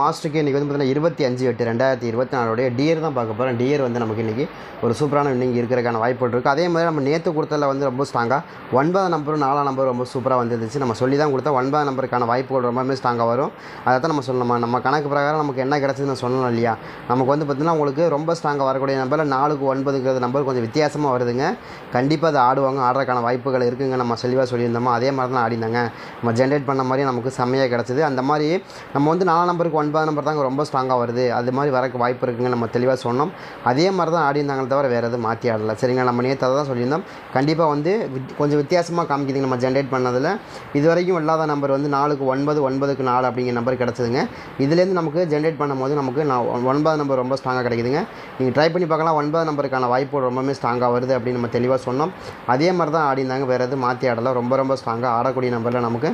மாஸ்டருக்கு இன்றைக்கி வந்து பார்த்தீங்கன்னா 25/8/2024 டியர் தான் பார்க்க போகிறோம். டியர் வந்து நமக்கு இன்றைக்கி ஒரு சூப்பரான வின்னிங் இருக்கிறதுக்கான வாய்ப்புகள் இருக்குது. அதே மாதிரி நம்ம நேற்று கொடுத்ததில் வந்து ரொம்ப ஸ்ட்ராங்காக 9 நம்பரும் 4 நம்பர் ரொம்ப சூப்பராக வந்துருந்துச்சு. நம்ம சொல்லி தான் கொடுத்தா 9 நம்பருக்கான வாய்ப்புகள் ரொம்பவே ஸ்ட்ராங்காக வரும். அதை தான் நம்ம சொல்லணும். நம்ம கணக்கு பிரகாரம் நமக்கு என்ன கிடச்சதுன்னு சொல்லணும் இல்லையா. நமக்கு வந்து பார்த்திங்கன்னா உங்களுக்கு ரொம்ப ஸ்ட்ராங்காக வரக்கூடிய நம்பரில் 4க்கு 9ங்கிறது நம்பர் கொஞ்சம் வித்தியாசமாக வருதுங்க. கண்டிப்பாக அதை ஆடுவாங்க, ஆடுறதுக்கான வாய்ப்புகள் இருக்குதுங்க. நம்ம தெளிவாக சொல்லியிருந்தோமோ அதே மாதிரி தான் ஆடிந்தாங்க. நம்ம ஜென்ரேட் பண்ண மாதிரி நமக்கு செம்மையாக கிடச்சிது. அந்த மாதிரி நம்ம வந்து 4 நம்பருக்கு 9 நம்பர் தாங்க ரொம்ப ஸ்ட்ராங்காக வருது. அது மாதிரி வரக்கு வாய்ப்பு இருக்குங்க. நம்ம தெளிவாக சொன்னோம். அதே மாதிரி தான் ஆடிந்தாங்களே தவிர வேறு எதுவும் மாற்றி ஆடலை. சரிங்களா. நம்ம நேற்று அதை தான் சொல்லியிருந்தோம். கண்டிப்பாக வந்து கொஞ்சம் வித்தியாசமாக காமிக்குதுங்க நம்ம ஜென்ரேட் பண்ணதில். இது வரைக்கும் இல்லாத நம்பர் வந்து 4க்கு 9, 9க்கு 4 அப்படிங்கிற நம்பர் கிடச்சிதுங்க. இதுலேருந்து நமக்கு ஜென்ரேட் பண்ணும்போது நமக்கு 9 நம்பர் ரொம்ப ஸ்ட்ராங்காக கிடைக்குதுங்க. நீங்கள் ட்ரை பண்ணி பார்க்கலாம். 9 நம்பருக்கான வாய்ப்பு ரொம்பவே ஸ்ட்ராங்காக வருது அப்படின்னு நம்ம தெளிவாக சொன்னோம். அதே மாதிரி தான் ஆடிந்தாங்க. வேறு எதுவும் மாற்றி ஆடலை. ரொம்ப ஸ்ட்ராங்காக ஆடக்கூடிய நம்பரில் நமக்கு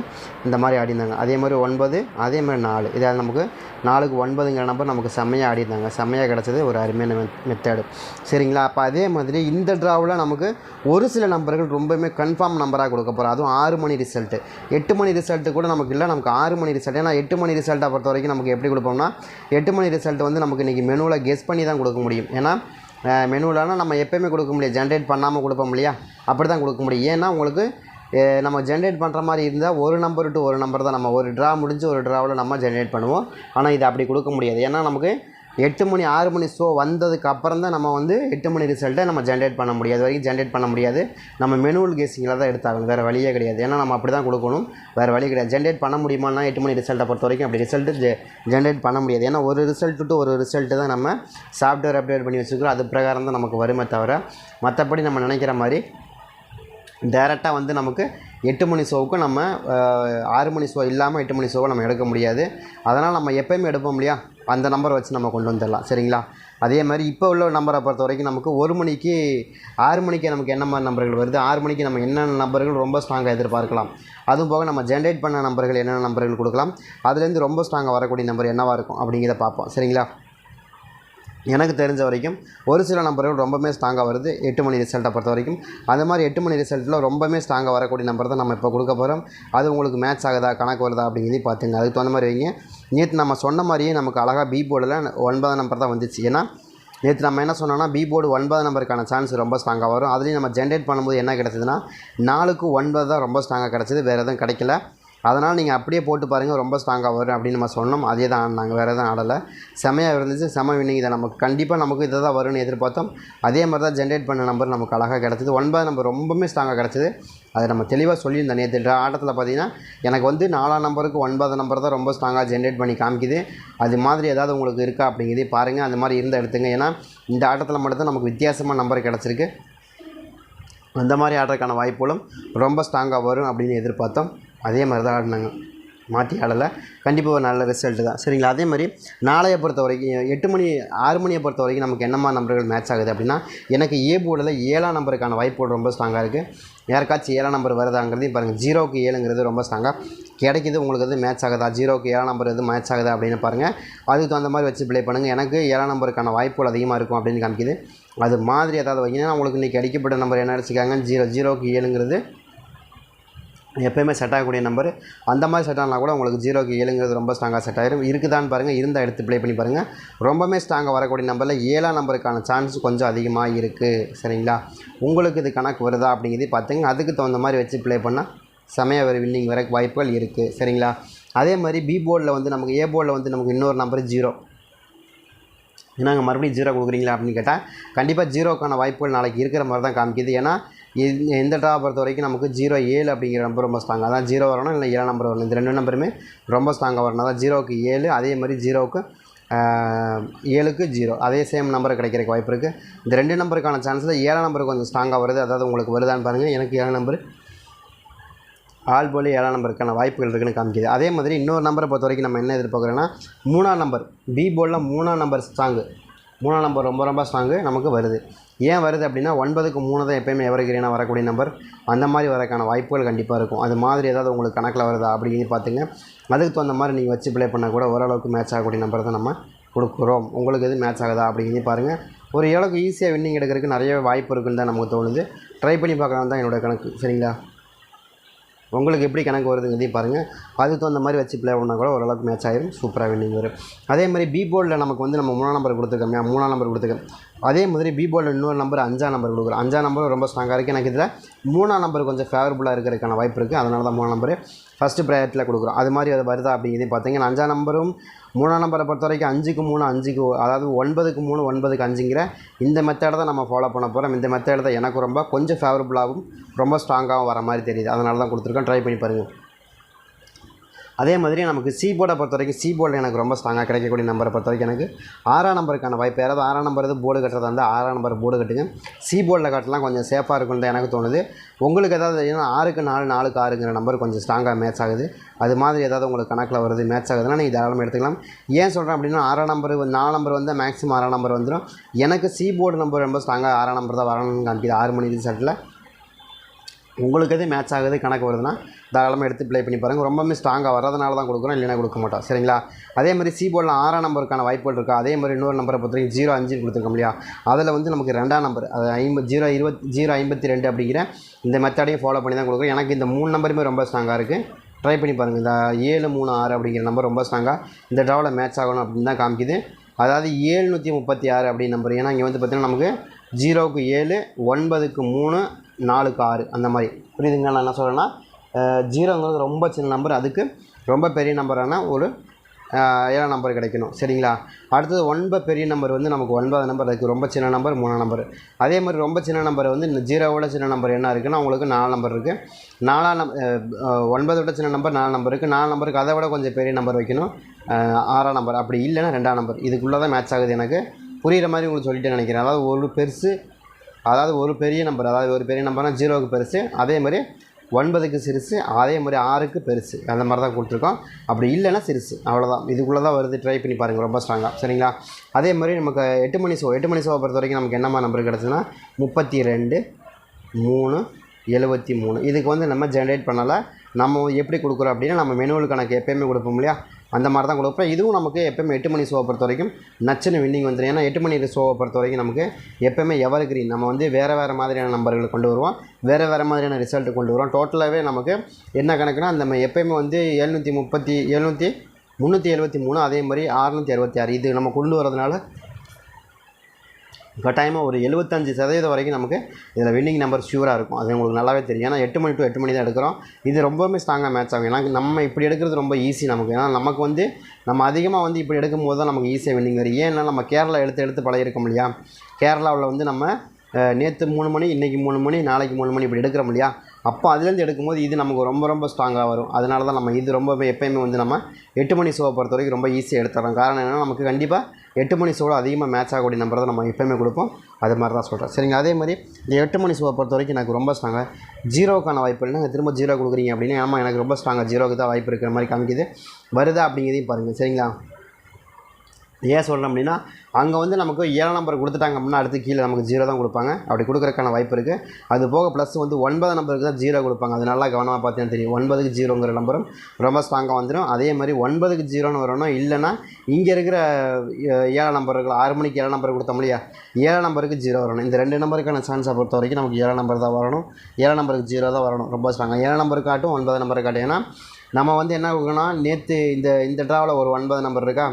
இந்த மாதிரி ஆடிந்தாங்க. அதே மாதிரி 9, அதே மாதிரி 4. இதாவது நமக்கு 4க்கு 9ங்கிற நம்பர் நமக்கு செம்மையாக ஆடிருந்தாங்க. செம்மையாக கிடச்சது ஒரு அருமையான மெத்தேடு. சரிங்களா. அப்போ அதே மாதிரி இந்த ட்ராவில் நமக்கு ஒரு சில நம்பர்கள் ரொம்பவுமே கன்ஃபார்ம் நம்பராக கொடுக்க போகிறோம். அதுவும் 6 மணி ரிசல்ட்டு. 8 மணி ரிசல்ட்டு கூட நமக்கு இல்லை, நமக்கு 6 மணி ரிசல்ட். ஏன்னா 8 மணி ரிசல்ட்டை பொறுத்த வரைக்கும் நமக்கு எப்படி கொடுப்போம்னா 8 மணி ரிசல்ட் வந்து நமக்கு இன்றைக்கி மெனுவில் கெஸ் பண்ணி தான் கொடுக்க முடியும். ஏன்னா மெனுவில்னா நம்ம எப்போயுமே கொடுக்க முடியாது, ஜென்ரேட் பண்ணாமல் கொடுப்போம் இல்லையா, அப்படி தான் கொடுக்க முடியும். ஏன்னா உங்களுக்கு நம்ம ஜென்ரேட் பண்ணுற மாதிரி இருந்தால் ஒரு நம்பர் டு ஒரு நம்பர் தான் நம்ம ஒரு ட்ரா முடிஞ்சு ஒரு ட்ராவில் நம்ம ஜென்ரேட் பண்ணுவோம். ஆனால் இது அப்படி கொடுக்க முடியாது. ஏன்னா நமக்கு 8 மணி 6 மணி ஷோ வந்ததுக்கு அப்புறம் தான் நம்ம வந்து 8 மணி ரிசல்ட்டை நம்ம ஜென்ரேட் பண்ண முடியாது. வரைக்கும் ஜென்ரேட் பண்ண முடியாது. நம்ம மெனுவல் கெஸிங்கில் தான் எடுத்தாகணும். வேறு வழியே கிடையாது. ஏன்னா நம்ம அப்படி தான் கொடுக்கணும். வேறு வழி கிடையாது. ஜென்ரேட் பண்ண முடியுமான்னா 8 மணி ரிசல்ட்டை பொறுத்த வரைக்கும் அப்படி ரிசல்ட்டு ஜென்ரேட் பண்ண முடியாது. ஏன்னா ஒரு ரிசல்ட்டு டு ஒரு ரிசல்ட்டு தான் நம்ம சாஃப்ட்வேர் அப்டேட் பண்ணி வச்சுக்கிறோம். அது பிரகாரம் தான் நமக்கு வருமே தவிர மற்றபடி நம்ம நினைக்கிற மாதிரி டேரெக்டாக வந்து நமக்கு 8 மணி ஷோவுக்கு நம்ம 6 மணி ஷோ இல்லாமல் 8 மணி ஷோவை நம்ம எடுக்க முடியாது. அதனால் நம்ம எப்போயுமே எடுப்போம் இல்லையா, அந்த நம்பரை வச்சு நம்ம கொண்டு வந்துடலாம். சரிங்களா. அதே மாதிரி இப்போ உள்ள நம்பரை பொறுத்த வரைக்கும் நமக்கு 1 மணிக்கு 6 மணிக்கு நமக்கு என்ன மாதிரி நம்பர்கள் வருது, 6 மணிக்கு நம்ம என்னென்ன நம்பர்கள் ரொம்ப ஸ்ட்ராங்காக எதிர்பார்க்கலாம், அதுவும் போக நம்ம ஜென்ரேட் பண்ண நம்பர்கள் என்னென்ன நம்பர்கள் கொடுக்கலாம், அதுலேருந்து ரொம்ப ஸ்ட்ராங்காக வரக்கூடிய நம்பர் என்னவாக இருக்கும் அப்படிங்கிறத பார்ப்போம். சரிங்களா. எனக்கு தெரிஞ்ச வரைக்கும் ஒரு சில நம்பர்கள் ரொம்பவே ஸ்ட்ராங்காக வருது 8 மணி ரிசல்ட்டை பொறுத்த வரைக்கும். அது மாதிரி 8 மணி ரிசல்ட்டில் ரொம்பவே ஸ்ட்ராங்காக வரக்கூடிய நம்பர் தான் நம்ம இப்போ கொடுக்க போகிறோம். அது உங்களுக்கு மேட்ச் ஆகுதா, கணக்கு வருதா அப்படிங்கிறத பார்த்துங்க. அதுக்கு தகுந்த மாதிரி வைங்க. நேற்று நம்ம சொன்ன மாதிரியே நமக்கு அழகாக பி போர்டில் 9 நம்பர் தான் வந்துச்சு. ஏன்னா நேற்று நம்ம என்ன சொன்னோன்னா பி போர்டு 9 நம்பருக்கான சான்ஸ் ரொம்ப ஸ்ட்ராங்காக வரும். அதுலேயும் நம்ம ஜென்ரேட் பண்ணும்போது என்ன கிடச்சிதுன்னா 4க்கு 9 தான் ரொம்ப ஸ்ட்ராங்காக கிடச்சிது. வேறு எதுவும் கிடைக்கல. அதனால் நீங்கள் அப்படியே போட்டு பாருங்கள், ரொம்ப ஸ்ட்ராங்காக வரும் அப்படின்னு நம்ம சொன்னோம். அதே தான் ஆடினாங்க, வேறு எதுவும் ஆடலை. செம்மையாக இருந்துச்சு. செம்ம வின்னிங். இதை நமக்கு கண்டிப்பாக நமக்கு இதை தான் வரும்னு எதிர்பார்த்தோம். அதே மாதிரி தான் ஜென்ரேட் பண்ண நம்பர் நமக்கு அழகாக கிடச்சிது. 9 நம்பர் ரொம்பவுமே ஸ்ட்ராங்காக கிடச்சிது. அதை நம்ம தெளிவாக சொல்லியிருந்தோம். நேற்று ஆட்டத்தில் பார்த்தீங்கன்னா எனக்கு வந்து 4 நம்பருக்கு 9 நம்பர் தான் ரொம்ப ஸ்ட்ராங்காக ஜென்ரேட் பண்ணி காமிக்குது. அது மாதிரி ஏதாவது உங்களுக்கு இருக்கா அப்படிங்கிறதே பாருங்கள். அந்த மாதிரி இருந்தால் எடுத்துங்க. ஏன்னா இந்த ஆட்டத்தில் மட்டும்தான் நமக்கு வித்தியாசமான நம்பர் கிடச்சிருக்கு. அந்த மாதிரி ஆடுறதுக்கான வாய்ப்புகளும் ரொம்ப ஸ்ட்ராங்காக வரும் அப்படின்னு எதிர்பார்த்தோம். அதே மாதிரி தான் ஆடினாங்க, மாற்றி ஆடலை. கண்டிப்பாக ஒரு நல்ல ரிசல்ட்டு தான். சரிங்களா. அதே மாதிரி நாளையை பொறுத்த வரைக்கும் 8 மணி 6 மணியை பொறுத்த வரைக்கும் நமக்கு என்னமா நம்பர்கள் மேட்ச் ஆகுது அப்படின்னா எனக்கு ஏ போர்டில் 7ஆம் நம்பருக்கான வாய்ப்புகள் ரொம்ப ஸ்ட்ராங்காக இருக்குது. யாருக்காச்சும் 7ஆம் நம்பர் வருதாங்கிறதையும் பாருங்கள். 0க்கு 7ங்கிறது ரொம்ப ஸ்ட்ராங்காக கிடைக்கிது. உங்களுக்கு எது மேட்ச் ஆகுதா, 0க்கு 7ஆம் நம்பர் எது மேட்ச் ஆகுதா அப்படின்னு பாருங்கள். அதுக்கு தகுந்த மாதிரி வச்சு ப்ளே பண்ணுங்கள். எனக்கு 7ஆம் நம்பருக்கான வாய்ப்புகள் அதிகமாக இருக்கும் அப்படின்னு காமிக்குது. அது மாதிரி ஏதாவது வைங்கன்னா உங்களுக்கு இன்றைக்கி அடிக்கப்பட்ட நம்பர் என்ன அடிச்சிருக்காங்க 0க்கு 7ங்கிறது எப்போயுமே செட் ஆகக்கூடிய நம்பர். அந்த மாதிரி செட் ஆனால் கூட உங்களுக்கு 0க்கு 7ங்கிறது ரொம்ப ஸ்ட்ராங்காக செட் ஆகிடும். இருக்குதான்னு பாருங்கள். இருந்தால் எடுத்து ப்ளே பண்ணி பாருங்கள். ரொம்பவே ஸ்ட்ராங்காக வரக்கூடிய நம்பரில் 7ஆம் நம்பருக்கான சான்ஸ் கொஞ்சம் அதிகமாக இருக்குது. சரிங்களா. உங்களுக்கு இது கணக்கு வருதா அப்படிங்கிறதே பார்த்துங்க. அதுக்கு தகுந்த மாதிரி வச்சு ப்ளே பண்ணால் செமையாக ஒரு வின்னிங் வர வாய்ப்புகள் இருக்குது. சரிங்களா. அதே மாதிரி பி போர்டில் வந்து நமக்கு ஏ போர்டில் வந்து நமக்கு இன்னொரு நம்பர் 0. ஏன்னாங்க மறுபடியும் 0 கொடுக்குறீங்களா அப்படின்னு கேட்டால் கண்டிப்பாக 0க்கான வாய்ப்புகள் நாளைக்கு இருக்கிற மாதிரி தான் காமிக்குது. ஏன்னா எந்த ட்ரா பொறுத்த வரைக்கும் நமக்கு 0-7 அப்படிங்கிற நம்பர் ரொம்ப ஸ்ட்ராங்காக அதான் 0 வரணும், இல்லை 7ஆம் நம்பர் வரணும். இந்த 2 நம்பருமே ரொம்ப ஸ்ட்ராங்காக வரணும். அதான் 0க்கு 7, அதே மாதிரி 0க்கு 7க்கு 0 அதே சேம் நம்பர் கிடைக்கிறக்கு வாய்ப்பு இருக்குது. இந்த 2 நம்பருக்கான சான்ஸில் 7ஆம் நம்பர் கொஞ்சம் ஸ்ட்ராங்காக வருது. அதாவது உங்களுக்கு வருதான்னு பாருங்கள். எனக்கு 7ஆம் நம்பர் ஆல் போல் 7ஆம் நம்பருக்கான வாய்ப்புகள் இருக்குன்னு காமிக்குது. அதே மாதிரி இன்னொரு நம்பரை பொறுத்த வரைக்கும் நம்ம என்ன எதிர்பார்க்குறோன்னா 3ஆம் நம்பர் பி போர்டில் 3ஆம் நம்பர் ஸ்ட்ராங்கு. 3ஆம் நம்பர் ரொம்ப ஸ்ட்ராங்கு நமக்கு வருது. ஏன் வருது அப்படின்னா 9க்கு 3 தான் எப்போயுமே எவர்கிரீனாக வரக்கூடிய நம்பர். அந்த மாதிரி வரக்கான வாய்ப்புகள் கண்டிப்பாக இருக்கும். அது மாதிரி ஏதாவது உங்களுக்கு கணக்கில் வருதா அப்படின்னு பார்த்துங்க. அதுக்கு தகுந்த மாதிரி நீங்கள் வச்சு ப்ளே பண்ணால் கூட ஓரளவுக்கு மேட்ச் ஆகக்கூடிய நம்பர் தான் நம்ம கொடுக்குறோம். உங்களுக்கு எது மேட்ச் ஆகுதா அப்படிங்கிறத பாருங்கள். ஒரு அளவுக்கு ஈஸியாக வின்னிங் எடுக்கிறதுக்கு நிறைய வாய்ப்பு இருக்குன்னு தான் நமக்கு தோணுது. ட்ரை பண்ணி பார்க்கலாம் தான் என்னோடய கணக்கு. சரிங்களா. உங்களுக்கு எப்படி கணக்கு வருதுங்கிறதையும் பாருங்கள். அதுக்கு தகுந்த மாதிரி வச்சு ப்ளே பண்ணால் கூட ஓரளவுக்கு மேட்ச் ஆகிடும், சூப்பராக வின்னிங் வரும். அதே மாதிரி பி போர்டில் நமக்கு வந்து நம்ம 3ஆம் நம்பர் கொடுத்துருக்கோம், 3ஆம் நம்பர் கொடுத்துருக்கோம். அதே மாதிரி பி போர்டில் இன்னொரு நம்பர் 5ஆம் நம்பர் கொடுக்குறோம். 5ஆம் நம்பர் ரொம்ப ஸ்ட்ராங்காக இருக்குது. எனக்கு இதில் 3ஆம் நம்பர் கொஞ்சம் ஃபேவரபுளாக இருக்கிறதுக்கான வாய்ப்பு இருக்குது. அதனால தான் 3ஆம் நம்பர் ஃபஸ்ட்டு ப்ரையாரிட்டியில் கொடுக்குறோம். அது மாதிரி அது வருதா அப்படிங்கிறதையும் பார்த்தீங்கன்னா 5ஆம் நம்பரும் 3ஆம் நம்பரை பொறுத்த வரைக்கும் 5க்கு 3 5க்கு, அதாவது 9க்கு 3 9க்கு 5ங்கிற இந்த மெத்தடை தான் நம்ம ஃபாலோ பண்ண போகிறோம். இந்த மெத்தட் தான் எனக்கு ரொம்ப கொஞ்சம் ஃபேவரபுளாகவும் ரொம்ப ஸ்ட்ராங்காகவும் வர மாதிரி தெரியுது. அதனால தான் கொடுத்துருக்கோம். ட்ரை பண்ணி பாருங்கள். அதே மாதிரி நமக்கு சி போர்டை பொறுத்த வரைக்கும் சி போர்டில் எனக்கு ரொம்ப ஸ்ட்ராங்காக கிடைக்கக்கூடிய நம்பரை பொறுத்த வரைக்கும் எனக்கு 6ஆம் நம்பருக்கான வாய்ப்பு. யாராவது 6ஆம் நம்பர் போர்டு கட்டுறதா இருந்தால் 6ஆம் நம்பர் போர்டு கட்டுங்க. சி போர்டில் கட்டலாம் கொஞ்சம் சேஃபாக இருக்குன்னு தான் எனக்கு தோணுது. உங்களுக்கு ஏதாவது 6க்கு 4 4க்கு 6ங்கிற நம்பர் கொஞ்சம் ஸ்ட்ராங்காக மேட்ச் ஆகுது. அது மாதிரி ஏதாவது உங்களுக்கு கணக்கில் வருது மேட்ச் ஆகுதுன்னா நீங்கள் தாராளமாக எடுத்துக்கலாம். ஏன் சொல்கிறேன் அப்படின்னா 6ஆம் நம்பர் 4 நம்பர் வந்து மேக்ஸிமம் 6ஆம் நம்பர் வந்துடும். எனக்கு சி போர்டு நம்பர் ரொம்ப ஸ்ட்ராங்காக 6ஆம் நம்பர் தான் வரணும்னு காமிக்குது 6 மணி ரிசல்ட்டில். உங்களுக்கு எது மேட்ச் ஆகுது கணக்கு வருதுன்னா தாராளமாக எடுத்து ப்ளே பண்ணி பாருங்கள். ரொம்பவே ஸ்ட்ராங்காக வரதுனால தான் கொடுக்குறோம், இல்லைனா கொடுக்க மாட்டோம். சரிங்களா? அதே மாதிரி சி போர்டில் 6ஆம் நம்பருக்கான வாய்ப்புகள் இருக்கா. அதே மாதிரி இன்னொரு நம்பரை பொறுத்த வரைக்கும் 0 5 கொடுத்துருக்கோம் இல்லையா, அதில் வந்து நமக்கு 2ஆம் நம்பர் அது 0 52 அப்படிங்கிற இந்த மெத்தடையும் ஃபாலோ பண்ணி தான் கொடுக்குறோம். எனக்கு இந்த 3 நம்பருமே ரொம்ப ஸ்ட்ராங்காக இருக்குது. ட்ரை பண்ணி பாருங்கள். இந்த 7 3 6 அப்படிங்கிற நம்பர் ரொம்ப ஸ்ட்ராங்காக இந்த ட்ராவில் மேட்ச் ஆகணும் அப்படின்னு தான் காமிக்குது. அதாவது 736 அப்படின்னு நம்பர். ஏன்னா இங்கே வந்து பார்த்திங்கன்னா நமக்கு 0க்கு 7 9க்கு 3 4க்கு 6 அந்த மாதிரி புரியுதுங்களா? நான் என்ன சொல்கிறேன்னா 0ங்கிறது ரொம்ப சின்ன நம்பர், அதுக்கு ரொம்ப பெரிய நம்பரான ஒரு 7ஆம் நம்பர் கிடைக்கணும். சரிங்களா? அடுத்தது 9 பெரிய நம்பர் வந்து நமக்கு 9ஆம் நம்பர், அதுக்கு ரொம்ப சின்ன நம்பர் 3ஆம் நம்பர். அதே மாதிரி ரொம்ப சின்ன நம்பர் வந்து இந்த 0வோட சின்ன நம்பர் என்ன இருக்குன்னா உங்களுக்கு 4 நம்பர் இருக்குது. 9 விட சின்ன நம்பர் 4 நம்பர் இருக்குது. 4 நம்பருக்கு அதை விட கொஞ்சம் பெரிய நம்பர் வைக்கணும், 6ஆம் நம்பர். அப்படி இல்லைன்னா 2ஆம் நம்பர். இதுக்குள்ளே தான் மேட்ச் ஆகுது. எனக்கு புரிகிற மாதிரி உங்களுக்கு சொல்லிட்டு நினைக்கிறேன். அதாவது ஒரு பெரிய நம்பர், அதாவது ஒரு பெரிய நம்பர்னால் 0க்கு பெருசு, அதே மாதிரி 9க்கு சிறுசு, அதே மாதிரி 6க்கு பெருசு, அந்த மாதிரி தான் கொடுத்துருக்கோம். அப்படி இல்லைன்னா சிறுசு, அவ்வளோதான். இதுக்குள்ளே தான் வருது. ட்ரை பண்ணி பாருங்கள், ரொம்ப ஸ்ட்ராங்காக. சரிங்களா? அதே மாதிரி நமக்கு 8 மணி ஷோவை பொறுத்த வரைக்கும் நமக்கு என்னம்மா நம்பர் கிடச்சுன்னா 32 3 73. இதுக்கு வந்து நம்ம ஜென்ரேட் பண்ணலை. நம்ம எப்படி கொடுக்குறோம் அப்படின்னா நம்ம மெனுவல் கணக்கு எப்போயுமே கொடுப்போம் இல்லையா, அந்த மாதிரி தான் கொடுப்போம். இதுவும் நமக்கு எப்போயுமே 8 மணி ஷோவை பொறுத்த வரைக்கும் நச்சுன்னு வின்னிங் வந்துடும். ஏன்னா 8 மணி ஷோவை பொறுத்த வரைக்கும் நமக்கு எப்போயுமே எவர் கிரீன். நம்ம வந்து வேறு மாதிரியான நம்பர்களை கொண்டு வருவோம், வேறு மாதிரியான ரிசல்ட்டு கொண்டு வருவோம். டோட்டலாகவே நமக்கு என்ன கணக்குனா நம்ம எப்போயுமே வந்து 373, அதே மாதிரி 666 இது நம்ம கொண்டு வரதுனால கட்டாயமாக ஒரு 75% வரைக்கும் நமக்கு இதில் வின்னிங் நம்பர் ஷூராக இருக்கும். அது உங்களுக்கு நல்லாவே தெரியும். ஏன்னா 8 மணி டு 8 மணி தான் எடுக்கிறோம். இது ரொம்பவுமே ஸ்ட்ராங்காக மேட்ச் ஆகும். ஏன்னா நம்ம இப்படி எடுக்கிறது ரொம்ப ஈஸி நமக்கு. ஏன்னா நமக்கு வந்து நம்ம அதிகமாக வந்து இப்படி எடுக்கும்போது தான் நமக்கு ஈஸியாக வின்னிங் வரும். ஏன்னா நம்ம கேரளா எடுத்து பழகிருக்கோம் இல்லையா. கேரளாவில் வந்து நம்ம நேற்று 3 மணி, இன்றைக்கி 3 மணி, நாளைக்கு 3 மணி இப்படி எடுக்கிறோம் இல்லையா. அப்போ அதுலேருந்து எடுக்கும்போது இது நமக்கு ரொம்ப ஸ்ட்ராங்காக வரும். அதனால தான் நம்ம இது ரொம்பவே எப்போயுமே வந்து நம்ம 8 மணி ஷோவை பொறுத்த வரைக்கும் ரொம்ப ஈஸியாக எடுத்துறோம். காரணம் என்னென்னா நமக்கு கண்டிப்பாக 8 மணி ஷோவில் அதிகமாக மேட்ச் ஆகக்கூடிய நம்பரை தான் நம்ம எப்போயுமே கொடுப்போம். அது மாதிரி தான் சொல்கிறேன். சரிங்க? அதே மாதிரி இந்த 8 மணி ஷோவை பொறுத்த வரைக்கும் எனக்கு ரொம்ப ஸ்ட்ராங்காக 0க்கான வாய்ப்பு இல்லைன்னா திரும்ப 0 கொடுக்குறீங்க அப்படின்னா ஆமாம் எனக்கு ரொம்ப ஸ்ட்ராங்காக 0க்கு தான் வாய்ப்பு இருக்கிற மாதிரி காமிக்குது. வருதா அப்படிங்கிறதையும் பாருங்கள். சரிங்களா? ஏன் சொல்கிறேன் அப்படின்னா அங்கே வந்து நமக்கு 7ஆம் நம்பர் கொடுத்துட்டாங்க அப்படின்னா அடுத்து கீழே நமக்கு 0 தான் கொடுப்பாங்க. அப்படி கொடுக்குறதுக்கான வாய்ப்பு இருக்குது. அது போக ப்ளஸ் வந்து 9ஆம் நம்பருக்கு தான் 0 கொடுப்பாங்க. அது நல்லா கவனமாக பார்த்தீங்கன்னா தெரியும். 9க்கு 0ங்கிற நம்பரும் ரொம்ப ஸ்ட்ராங்காக வந்துடும். அதே மாதிரி 9க்கு 0ன்னு வரணும். இல்லைன்னா இங்கே இருக்கிற 7ஆம் நம்பர் இருக்குல்ல, 6 மணிக்கு 7ஆம் நம்பர் கொடுத்தோம் இல்லையா, 7ஆம் நம்பருக்கு 0 வரணும். இந்த 2 நம்பருக்கான சான்ஸை பொறுத்த வரைக்கும் நமக்கு 7ஆம் நம்பர் தான் வரணும். 7ஆம் நம்பருக்கு 0 தான் வரணும். ரொம்ப ஸ்ட்ராங்காக 7ஆம் நம்பருக்கு காட்டும், 9ஆம் நம்பருக்கு காட்டும். ஏன்னா நம்ம வந்து என்ன கொடுக்கணும்னா நேற்று இந்த ட்ராவில் ஒரு 9 நம்பர் இருக்கா,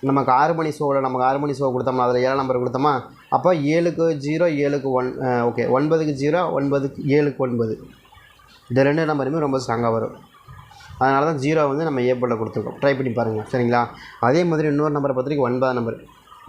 நமக்கு 6 மணி ஷோவில் நமக்கு 6 மணி ஷோ கொடுத்தோம்னா அதில் 7 நம்பர் கொடுத்தோமா, அப்போ 7க்கு 0 7க்கு 1 ஓகே 9க்கு 0 9க்கு 7க்கு 9 இந்த 2 நம்பருமே ரொம்ப ஸ்ட்ராங்காக வரும். அதனால தான் 0 வந்து நம்ம ஏபிளில் கொடுத்துருக்கோம். ட்ரை பண்ணி பாருங்கள். சரிங்களா? அதே மாதிரி இன்னொரு நம்பரை பொறுத்த வரைக்கும் 9ஆம் நம்பர்.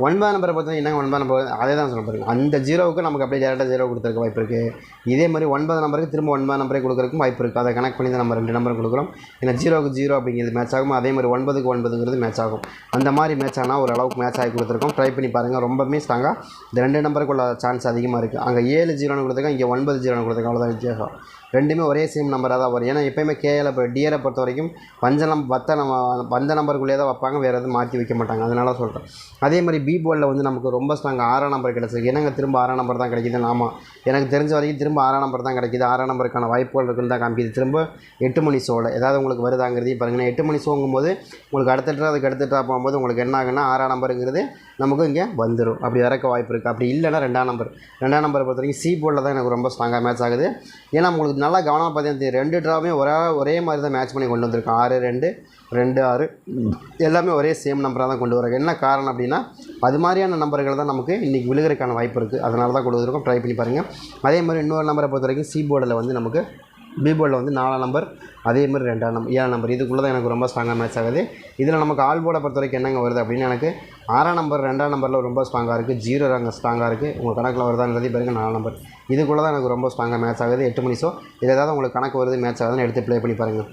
9ஆம் நம்பரை பொறுத்த வரைக்கும் என்னங்க 9ஆம் நம்பர் அதே தான் சொல்ல பாருங்கள். அந்த 0க்கு நமக்கு அப்படியே டேரெக்டாக 0 கொடுத்துருக்க வாய்ப்பு இருக்குது. இதே மாதிரி 9ஆம் நம்பருக்கு திரும்ப 9ஆம் நம்பரே கொடுக்குறதுக்கும் வாய்ப்பு இருக்குது. அதை கனெக்ட் பண்ணி தான் நம்ம 2 நம்பர் கொடுக்குறோம். ஏன்னா 0க்கு 0 அப்படிங்கிறது மேட்ச் ஆகும். அதே மாதிரி 9க்கு 9ங்கிறது மேட்ச் ஆகும். அந்த மாதிரி மேட்ச் ஆனால் ஓரளவுக்கு மேட்ச் ஆகி கொடுத்துருக்கோம். ட்ரை பண்ணி பாருங்கள். ரொம்பவே ஸ்ட்ராங்காக இந்த 2 நம்பருக்குள்ள சான்ஸ் அதிகமாக இருக்குது. அங்கே 7 0ன்னு கொடுத்துருக்கோம், இங்கே 9 0ன்னு கொடுத்துருக்கோம். அவ்வளோதான் வித்தியாசம். ரெண்டுமே ஒரே சேம் நம்பராக தான் வரும். ஏன்னா எப்போயுமே கேஎல் இப்போ டிஆரை பொறுத்த வரைக்கும் வந்த நம்பருக்குள்ளே தான் வைப்பாங்க, வேறு எதுவும் மாற்றி வைக்க மாட்டாங்க. அதனால சொல்கிறேன். அதே மாதிரி பி போர்டில் வந்து நமக்கு ரொம்ப ஸ்ட்ராங்காக 6ஆம் நம்பர் கிடச்சிருக்கு. என்னங்க திரும்ப 6ஆம் நம்பர் தான் கிடைக்கிது? ஆமாம், எனக்கு தெரிஞ்ச வரைக்கும் திரும்ப 6ஆம் நம்பர் தான் கிடைக்கிது. 6ஆம் நம்பருக்கான வாய்ப்புகள் இருக்குன்னு தான் காமிக்குது. திரும்ப 8 மணி ஷோவில் ஏதாவது உங்களுக்கு வருதாங்கிறதையும் பாருங்கள். 8 மணி ஷோங்கும்போது உங்களுக்கு அதுக்கு அடுத்துட்டா போகும்போது உங்களுக்கு என்ன ஆகுன்னா 6ஆம் நம்பருங்கிறது நமக்கு இங்கே வந்துடும். அப்படி வரக்க வாய்ப்பு இருக்குது. அப்படி இல்லைன்னா 2ஆம் நம்பரை பொறுத்த வரைக்கும் சி போர்டில் தான் எனக்கு ரொம்ப ஸ்ட்ராங்காக மேட்ச் ஆகுது. ஏன்னா உங்களுக்கு நல்லா கவனமாக பார்த்தீங்கன்னா 2 ட்ராவுமே ஒரே மாதிரி தான் மேட்ச் பண்ணி கொண்டு வந்திருக்கோம். 6-2 2-6 எல்லாமே ஒரே சேம் நம்பராக தான் கொண்டு வராங்க. என்ன காரணம் அப்படின்னா அது மாதிரியான நம்பர்கள் தான் நமக்கு இன்றைக்கி விழுகிறதுக்கான வாய்ப்பு இருக்குது. அதனால தான் கொண்டு வந்திருக்கோம். ட்ரை பண்ணி பாருங்கள். அதே மாதிரி இன்னொரு நம்பரை பொறுத்த வரைக்கும் சி போர்டில் வந்து நமக்கு பி போர்டில் வந்து 4 நம்பர், அதே மாதிரி 2 நம்பர் 7 நம்பர் இதுக்குள்ளே தான் எனக்கு ரொம்ப ஸ்ட்ராங்காக மேட்ச் ஆகுது. இதில் நமக்கு ஆல் போர்டை பொறுத்த வரைக்கும் என்னங்க வருது அப்படின்னு எனக்கு 6 நம்பர் 2 நம்பரில் ரொம்ப ஸ்ட்ராங்காக இருக்குது. 0 அங்கே ஸ்ட்ராங்காக இருக்குது. உங்கள் கணக்கில் வருதாங்கிறது பாருங்க 4 நம்பர் இதுக்குள்ளே தான் எனக்கு ரொம்ப ஸ்ட்ராங்காக மேட்ச் ஆகுது. 8 மணி ஷோ இதில் ஏதாவது உங்களுக்கு கணக்கு வருது மேட்ச் ஆகுதுன்னு எடுத்து ப்ளே பண்ணி பாருங்கள்.